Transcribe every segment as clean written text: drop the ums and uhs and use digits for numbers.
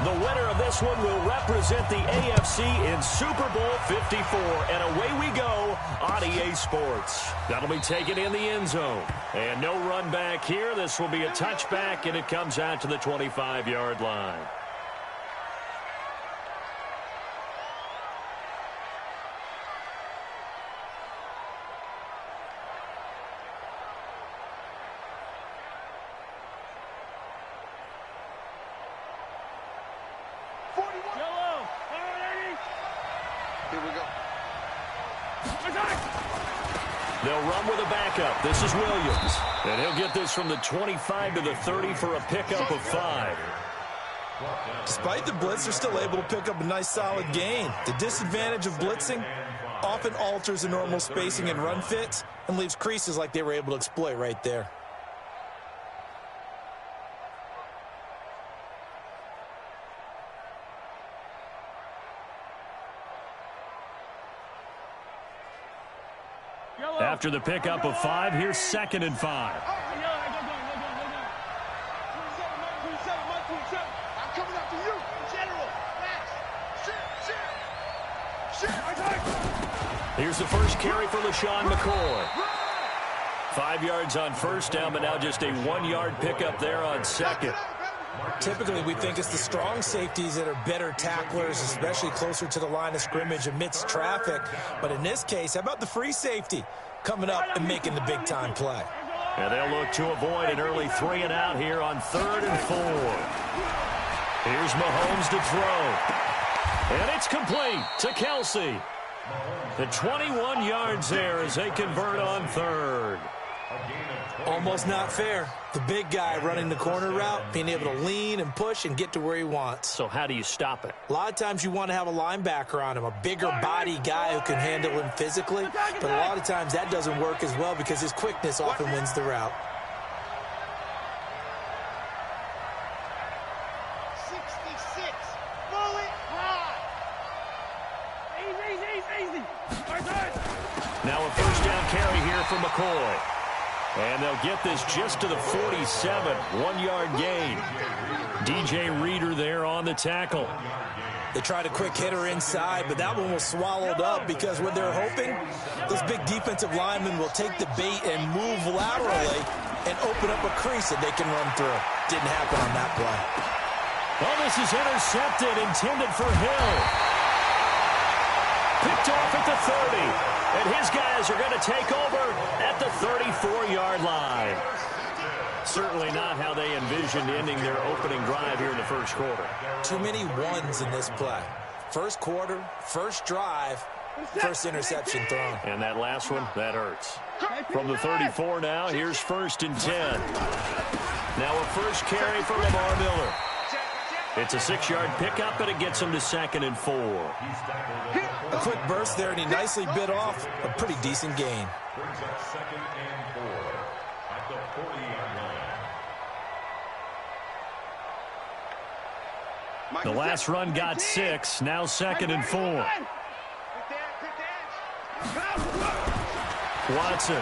The winner of this one will represent the AFC in Super Bowl 54. And away we go on EA Sports. That'll be taken in the end zone. And no run back here. This will be a touchback, and it comes out to the 25-yard line. They'll run with a backup. This is Williams. And he'll get this from the 25 to the 30 for a pickup of 5. Despite the blitz, they're still able to pick up a nice solid gain. The disadvantage of blitzing often alters the normal spacing and run fits and leaves creases like they were able to exploit right there. After the pickup of 5, here's 2nd and 5. Here's the first carry for LaShawn McCoy. 5 yards on first down, but now just a 1-yard pickup there on 2nd. Typically, we think it's the strong safeties that are better tacklers, especially closer to the line of scrimmage amidst traffic. But in this case, how about the free safety coming up and making the big-time play? And they'll look to avoid an early 3-and-out here on 3rd and 4. Here's Mahomes to throw. And it's complete to Kelsey. The 21 yards there as they convert on 3rd. Almost not fair. The big guy running the corner route, being able to lean and push and get to where he wants. So how do you stop it? A lot of times you want to have a linebacker on him, a bigger body guy who can handle him physically. But a lot of times that doesn't work as well because his quickness often wins the route. 66. Bullet high. Easy. Now a first down carry here for McCoy. And they'll get this just to the 47, 1-yard gain. DJ Reader there on the tackle. They tried a quick hitter inside, but that one was swallowed up because what they're hoping, this big defensive lineman will take the bait and move laterally and open up a crease that they can run through. Didn't happen on that play. Oh, this is intercepted, intended for Hill. Picked off at the 30. And his guys are going to take over at the 34-yard line. Certainly not how they envisioned ending their opening drive here in the first quarter. Too many ones in this play. First quarter, first drive, first interception thrown. And that last one, that hurts. From the 34 now, here's 1st and 10. Now a first carry for Lamar Miller. It's a 6-yard pickup, and it gets him to 2nd and 4. A quick burst there, and he nicely bit off a pretty decent gain. The last run got 6, now 2nd and 4. Watson.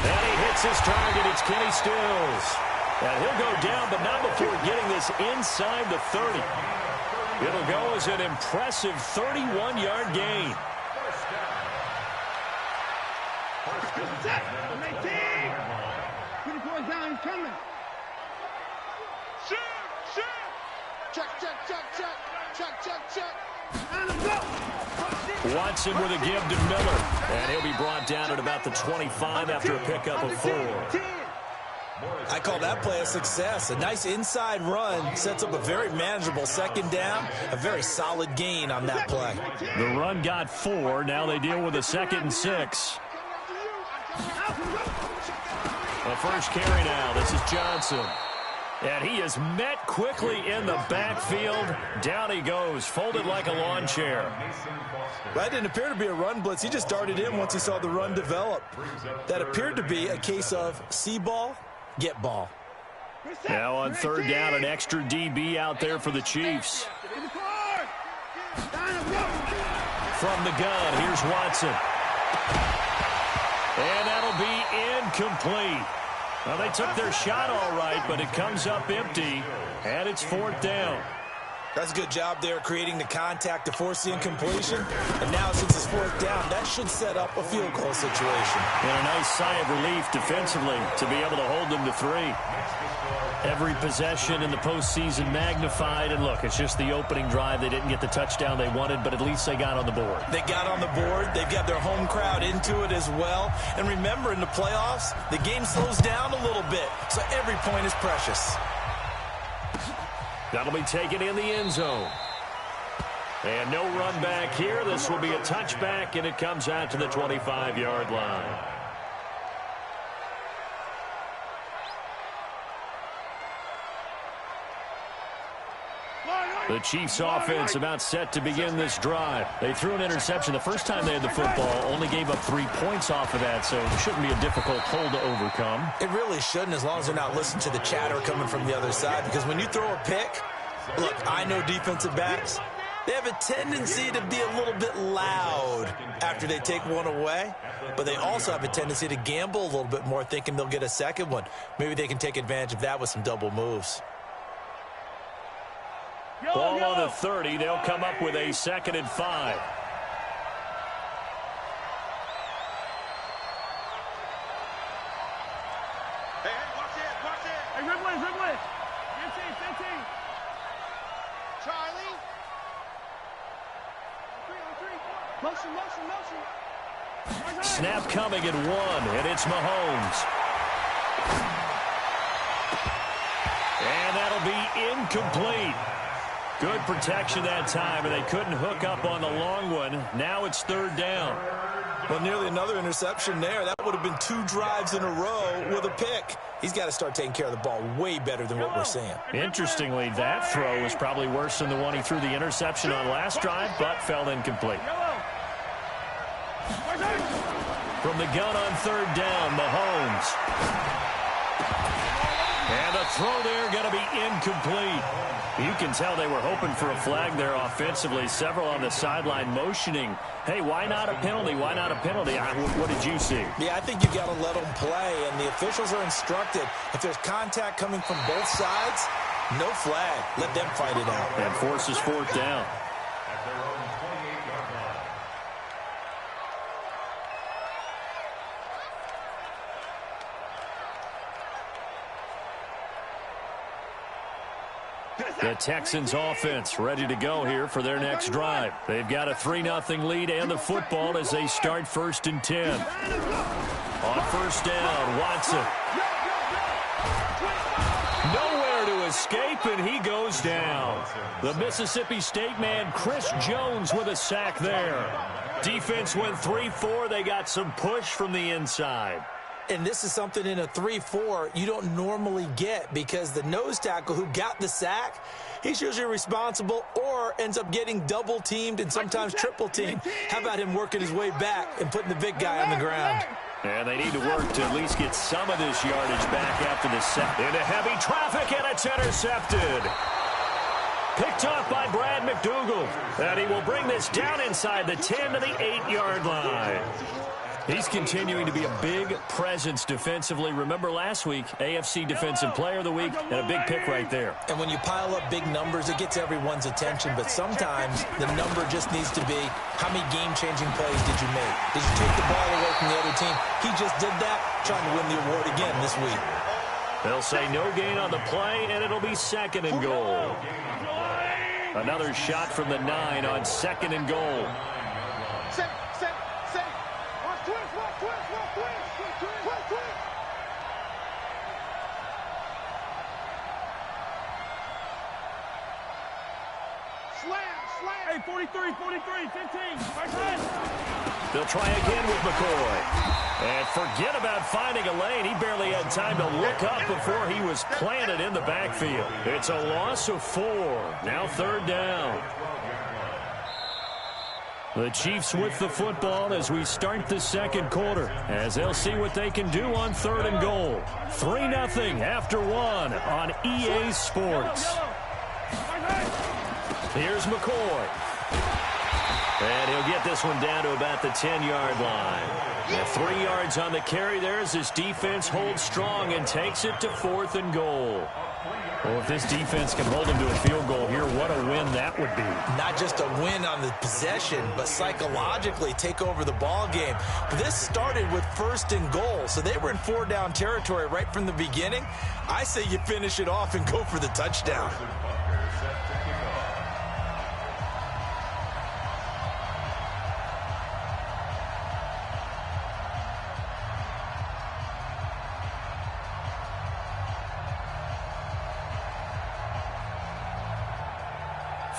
And he hits his target. It's Kenny Stills. And he'll go down, but not before getting this inside the 30. It'll go as an impressive 31-yard gain. Watson with a give to Miller. And he'll be brought down at about the 25 after a pickup of 4. I call that play a success. A nice inside run sets up a very manageable 2nd down, a very solid gain on that play. The run got 4. Now they deal with a 2nd and 6. The first carry now. This is Johnson. And he is met quickly in the backfield. Down he goes, folded like a lawn chair. That didn't appear to be a run blitz. He just darted in once he saw the run develop. That appeared to be a case of see ball, get ball. Now on 3rd down, an extra DB out there for the Chiefs. From the gun, here's Watson. And that'll be incomplete. Well, they took their shot all right, but it comes up empty, and it's 4th down. That's a good job there creating the contact to force the incompletion. And now since it's 4th down, that should set up a field goal situation. And a nice sigh of relief defensively to be able to hold them to 3. Every possession in the postseason magnified. And look, it's just the opening drive. They didn't get the touchdown they wanted, but at least they got on the board. They got on the board. They've got their home crowd into it as well. And remember, in the playoffs, the game slows down a little bit. So every point is precious. That'll be taken in the end zone. And no run back here. This will be a touchback, and it comes out to the 25-yard line. The Chiefs offense about set to begin this drive. They threw an interception the first time they had the football, only gave up 3 points off of that, so it shouldn't be a difficult hole to overcome. It really shouldn't, as long as they're not listening to the chatter coming from the other side, because when you throw a pick, look, I know defensive backs, they have a tendency to be a little bit loud after they take one away, but they also have a tendency to gamble a little bit more, thinking they'll get a second one. Maybe they can take advantage of that with some double moves. Ball on the 30. They'll come up with a 2nd and 5. Hey, watch it. Hey, Ridley. 15. Charlie. Motion. Snap coming at 1, and it's Mahomes. And that'll be incomplete. Good protection that time, and they couldn't hook up on the long one. Now it's 3rd down. Well, nearly another interception there. That would have been 2 drives in a row with a pick. He's got to start taking care of the ball way better than what we're seeing. Interestingly, that throw was probably worse than the one he threw the interception on last drive, but fell incomplete. From the gun on 3rd down, Mahomes. And the throw there going to be incomplete. You can tell they were hoping for a flag there offensively. Several on the sideline motioning, hey, why not a penalty? Why not a penalty? What did you see? Yeah, I think you got to let them play, and the officials are instructed. If there's contact coming from both sides, no flag. Let them fight it out. And forces 4th down. The Texans offense ready to go here for their next drive. They've got a 3-0 lead and the football as they start 1st and 10. On 1st down, Watson. Nowhere to escape, and he goes down. The Mississippi State man, Chris Jones, with a sack there. Defense went 3-4. They got some push from the inside. And this is something in a 3-4 you don't normally get, because the nose tackle who got the sack, he's usually responsible or ends up getting double-teamed and sometimes triple-teamed. How about him working his way back and putting the big guy on the ground? And they need to work to at least get some of this yardage back after the sack. Into heavy traffic, and it's intercepted. Picked off by Brad McDougal. And he will bring this down inside the 10 to the 8-yard line. He's continuing to be a big presence defensively. Remember last week, AFC Defensive Player of the Week, and a big pick right there. And when you pile up big numbers, it gets everyone's attention. But sometimes the number just needs to be, how many game-changing plays did you make? Did you take the ball away from the other team? He just did that, trying to win the award again this week. They'll say no gain on the play, and it'll be 2nd and goal. Another shot from the 9 on 2nd and goal. Hey, 43, 15. Right side. They'll try again with McCoy. And forget about finding a lane. He barely had time to look up before he was planted in the backfield. It's a loss of 4. Now 3rd down. The Chiefs with the football as we start the 2nd quarter, as they'll see what they can do on 3rd and goal. 3-0 after 1 on EA Sports. Here's McCoy. And he'll get this one down to about the 10-yard line. And 3 yards on the carry there as this defense holds strong and takes it to 4th and goal. Well, if this defense can hold them to a field goal here, what a win that would be. Not just a win on the possession, but psychologically take over the ball game. This started with 1st and goal, so they were in 4-down territory right from the beginning. I say you finish it off and go for the touchdown.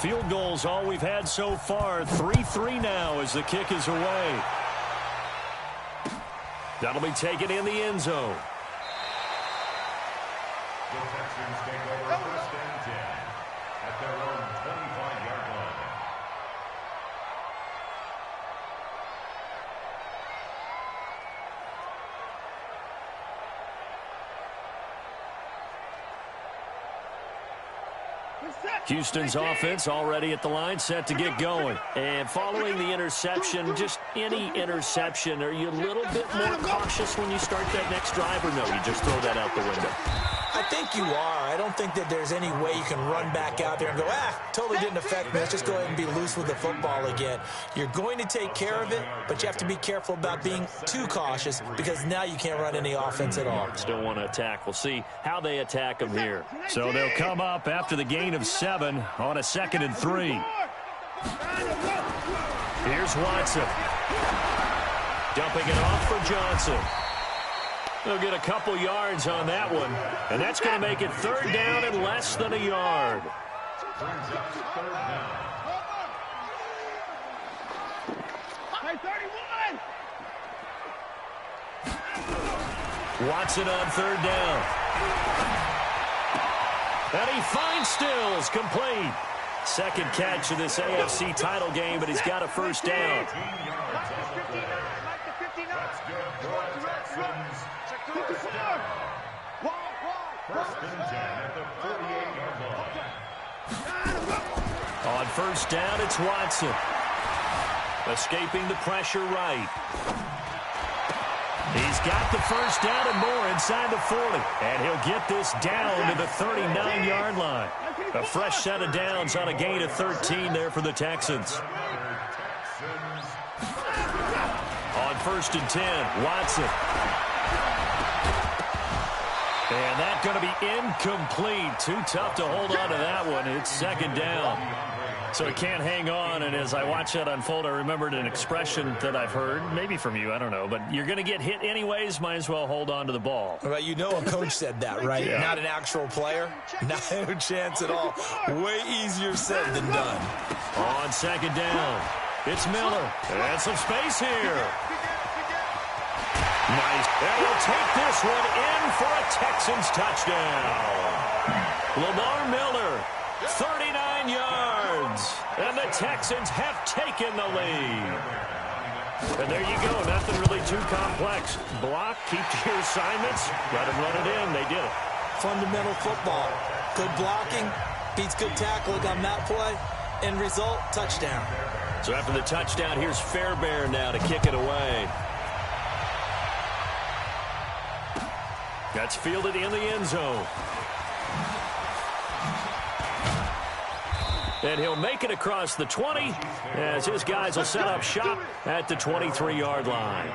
Field goals all we've had so far. 3-3 now as the kick is away. That'll be taken in the end zone. The Texans take over 1st and 10 at their own 25-yard line. Houston's offense already at the line, set to get going. And following the interception, just any interception, are you a little bit more cautious when you start that next drive, or no, you just throw that out the window? I think you are. I don't think that there's any way you can run back out there and go, totally didn't affect me. Let's just go ahead and be loose with the football again. You're going to take care of it, but you have to be careful about being too cautious because now you can't run any offense at all. Still want to attack. We'll see how they attack them here. So they'll come up after the gain of 7 on a 2nd and 3. Here's Watson. Dumping it off for Johnson. They'll get a couple yards on that one, and that's going to make it 3rd down and less than a yard. Brings up 3rd down. Hey, 31! Watson on 3rd down. And he finds Stills, complete. 2nd catch of this AFC title game, but he's got a 1st down. That's good for the Texans. 1st down. 1st and 10 at the 48-yard line. On 1st down, it's Watson. Escaping the pressure right. He's got the 1st down and more inside the 40. And he'll get this down to the 39-yard line. A fresh set of downs on a gain of 13 there for the Texans. On 1st and 10, Watson. And that's going to be incomplete. Too tough to hold on to that one. It's 2nd down. So it can't hang on, and as I watch that unfold, I remembered an expression that I've heard, maybe from you, I don't know, but you're going to get hit anyways, might as well hold on to the ball. Well, you know a coach said that, right? Yeah. Not an actual player. No chance at all. Way easier said than done. On 2nd down, it's Miller. And some space here. Nice. And he'll take this one in for a Texans touchdown. Lamar Miller, 39 yards. And the Texans have taken the lead. And there you go. Nothing really too complex. Block, keep to your assignments, let them run it in. They did it. Fundamental football. Good blocking beats good tackling on that play. End result, touchdown. So after the touchdown, here's Fairbairn now to kick it away. That's fielded in the end zone. And he'll make it across the 20 as his guys will set up shop at the 23-yard line.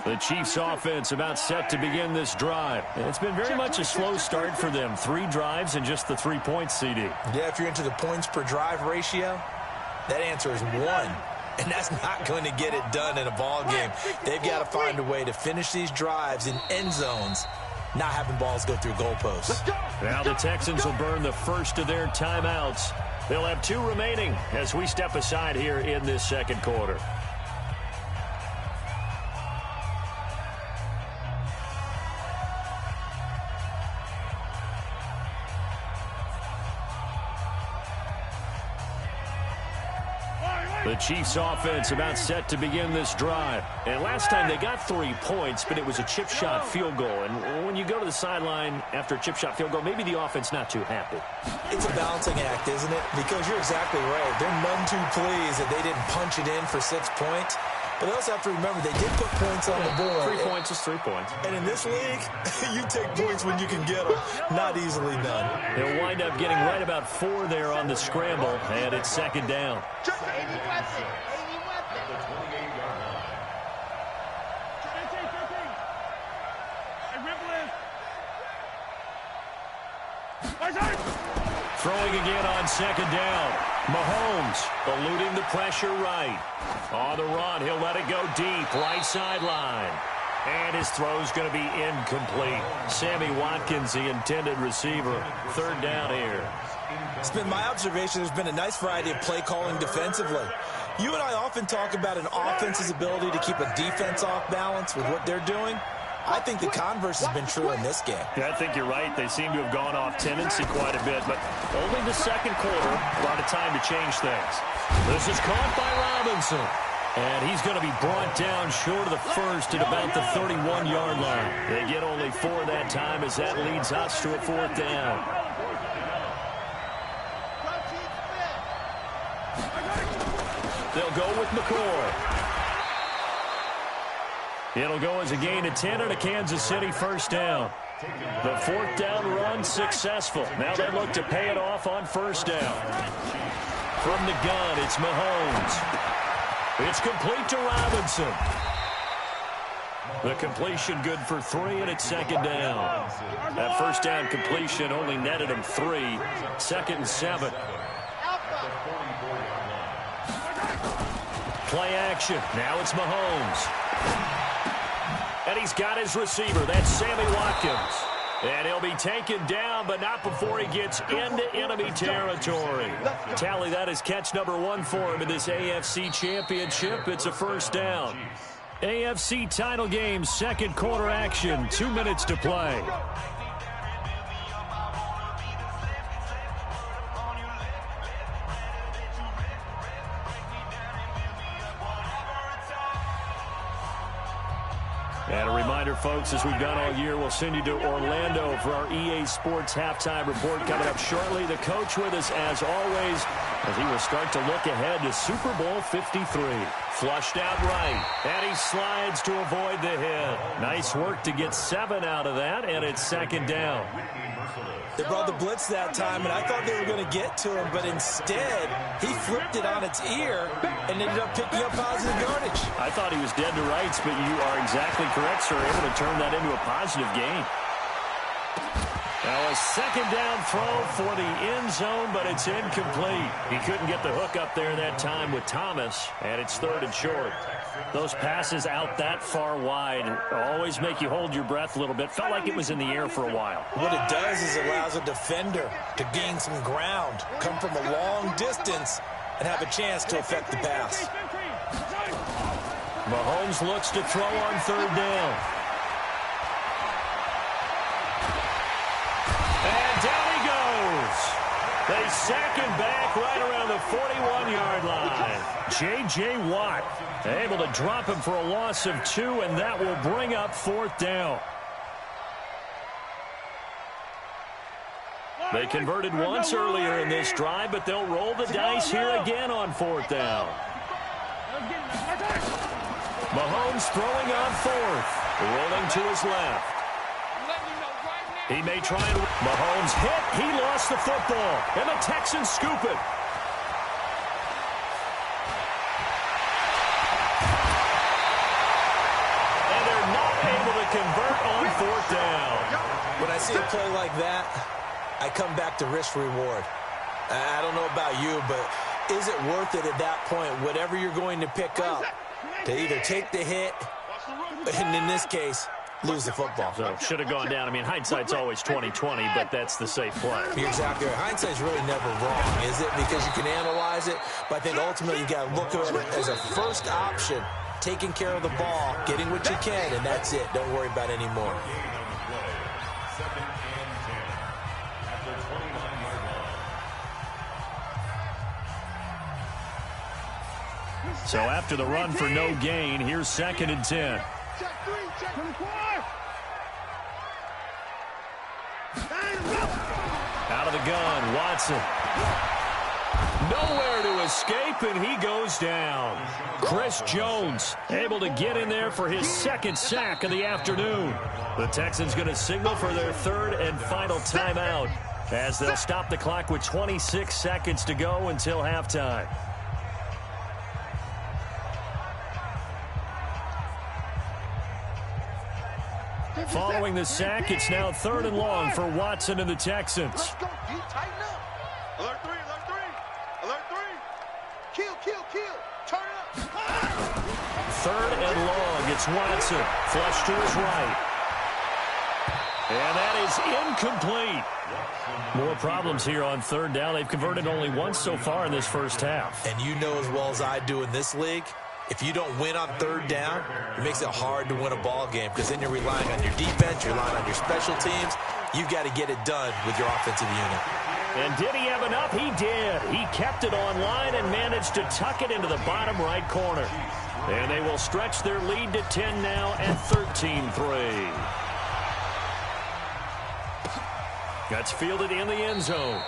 The Chiefs offense about set to begin this drive. And it's been very much a slow start for them. 3 drives and just the 3 points, CD. Yeah, if you're into the points per drive ratio, that answer is 1. And that's not going to get it done in a ball game. They've got to find a way to finish these drives in end zones, not having balls go through goalposts. Now the Texans will burn the first of their timeouts. They'll have 2 remaining as we step aside here in this 2nd quarter. Hey, The Chiefs offense about set to begin this drive. And last time they got 3 points, but it was a chip shot field goal. And when you go to the sideline after a chip shot field goal, maybe the offense not too happy. It's a balancing act, isn't it? Because you're exactly right. They're none too pleased that they didn't punch it in for 6 points. But they also have to remember they did put points on the board. 3 points is 3 points. And in this league, you take points when you can get them. Not easily done. They'll wind up getting right about 4 there on the scramble, and it's second down. Throwing again on second down. Mahomes eluding the pressure right. On the run, he'll let it go deep, right sideline. And his throw's going to be incomplete. Sammy Watkins, the intended receiver. Third down here. It's been my observation there's been a nice variety of play calling defensively. You and I often talk about an offense's ability to keep a defense off balance with what they're doing. I think the converse has been true in this game. Yeah, I think you're right. They seem to have gone off tendency quite a bit, but only the second quarter brought a time to change things. This is caught by Robinson. And he's going to be brought down short of the first at about the 31-yard line. They get only 4 that time as that leads us to a 4th down. They'll go with McCoy. It'll go as a gain of 10 and a Kansas City first down. The 4th down run successful. Now they look to pay it off on first down. From the gun, it's Mahomes. It's complete to Robinson. The completion good for 3, and it's second down. That first down completion only netted him 3. 2nd and 7. Play action. Now it's Mahomes. And he's got his receiver. That's Sammy Watkins. And he'll be taken down, but not before he gets into enemy territory. Tally that as catch number 1 for him in this AFC Championship. It's a first down. AFC title game, second quarter action. 2 minutes to play. And a reminder, folks, as we've done all year, we'll send you to Orlando for our EA Sports halftime report coming up shortly. The coach with us, as always, as he will start to look ahead to Super Bowl 53. Flushed out right, and he slides to avoid the hit. Nice work to get 7 out of that, and it's second down. They brought the blitz that time, and I thought they were going to get to him, but instead, he flipped it on its ear and ended up picking up positive yardage. I thought he was dead to rights, but you are exactly correct, sir. Able to turn that into a positive gain. Now a second down throw for the end zone, but it's incomplete. He couldn't get the hook up there that time with Thomas, and it's 3rd and short. Those passes out that far wide always make you hold your breath a little bit. Felt like it was in the air for a while. What it does is it allows a defender to gain some ground, come from a long distance, and have a chance to affect the pass. Mahomes looks to throw on 3rd down. And down he goes. They sack him back right around the 41-yard line. J.J. Watt able to drop him for a loss of 2, and that will bring up 4th down. They converted once earlier in this drive, but they'll roll the dice here again on 4th down. Mahomes throwing on 4th, rolling to his left. He may try and... Mahomes hit. He lost the football, and the Texans scoop it. And they're not able to convert on 4th down. When I see a play like that, I come back to risk reward. I don't know about you, but is it worth it at that point, whatever you're going to pick up, to either take the hit, and in this case, lose the football? So should have gone down. I mean, hindsight's always 20/20, but that's the safe play. You're exactly right. Hindsight's really never wrong, is it? Because you can analyze it, but I think ultimately you got to look at it as a first option, taking care of the ball, getting what you can, and that's it. Don't worry about any more. So after the run for no gain, here's 2nd and 10. Check 3, check 24. Out of the gun, Watson. Nowhere to escape, and he goes down. Chris Jones able to get in there for his 2nd sack of the afternoon. The Texans going to signal for their 3rd and final timeout as they'll stop the clock with 26 seconds to go until halftime. Following the sack, it's now 3rd and long for Watson and the Texans. Let's go, D. Tighten up. Alert 3, alert 3. Alert 3. Kill, kill, kill. Turn up. 3rd and long. It's Watson. Flush to his right. And that is incomplete. More problems here on 3rd down. They've converted only once so far in this first half. And you know as well as I do in this league, if you don't win on 3rd down, it makes it hard to win a ball game because then you're relying on your defense, you're relying on your special teams. You've got to get it done with your offensive unit. And did he have enough? He did. He kept it on line and managed to tuck it into the bottom right corner. And they will stretch their lead to 10 now at 13-3. That's fielded in the end zone.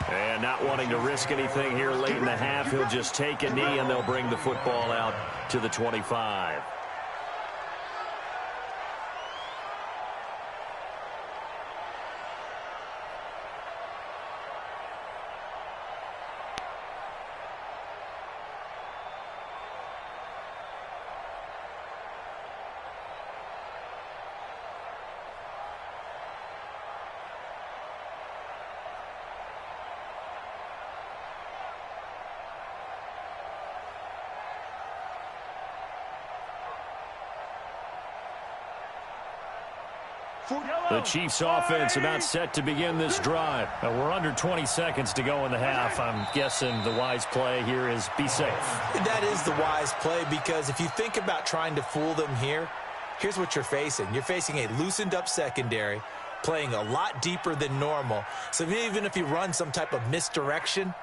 And not wanting to risk anything here late in the half, he'll just take a knee and they'll bring the football out to the 25. The Chiefs offense about set to begin this drive. We're under 20 seconds to go in the half. I'm guessing the wise play here is be safe. That is the wise play because if you think about trying to fool them here, here's what you're facing. You're facing a loosened up secondary, playing a lot deeper than normal. So even if you run some type of misdirection,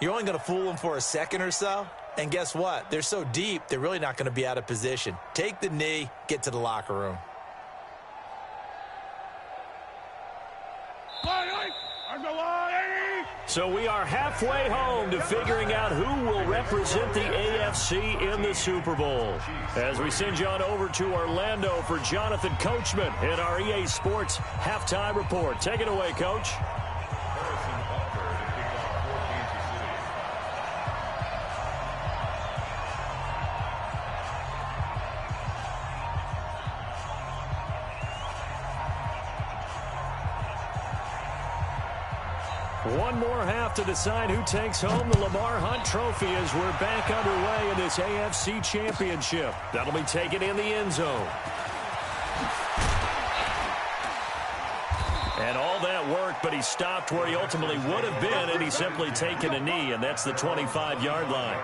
you're only going to fool them for a second or so. And guess what? They're so deep, they're really not going to be out of position. Take the knee, get to the locker room. So we are halfway home to figuring out who will represent the AFC in the Super Bowl. As we send you on over to Orlando for Jonathan Coachman in our EA Sports Halftime Report. Take it away, Coach. One more half to decide who takes home the Lamar Hunt Trophy as we're back underway in this AFC Championship. That'll be taken in the end zone. And all that work, but he stopped where he ultimately would have been, and he's simply taken a knee, and that's the 25-yard line.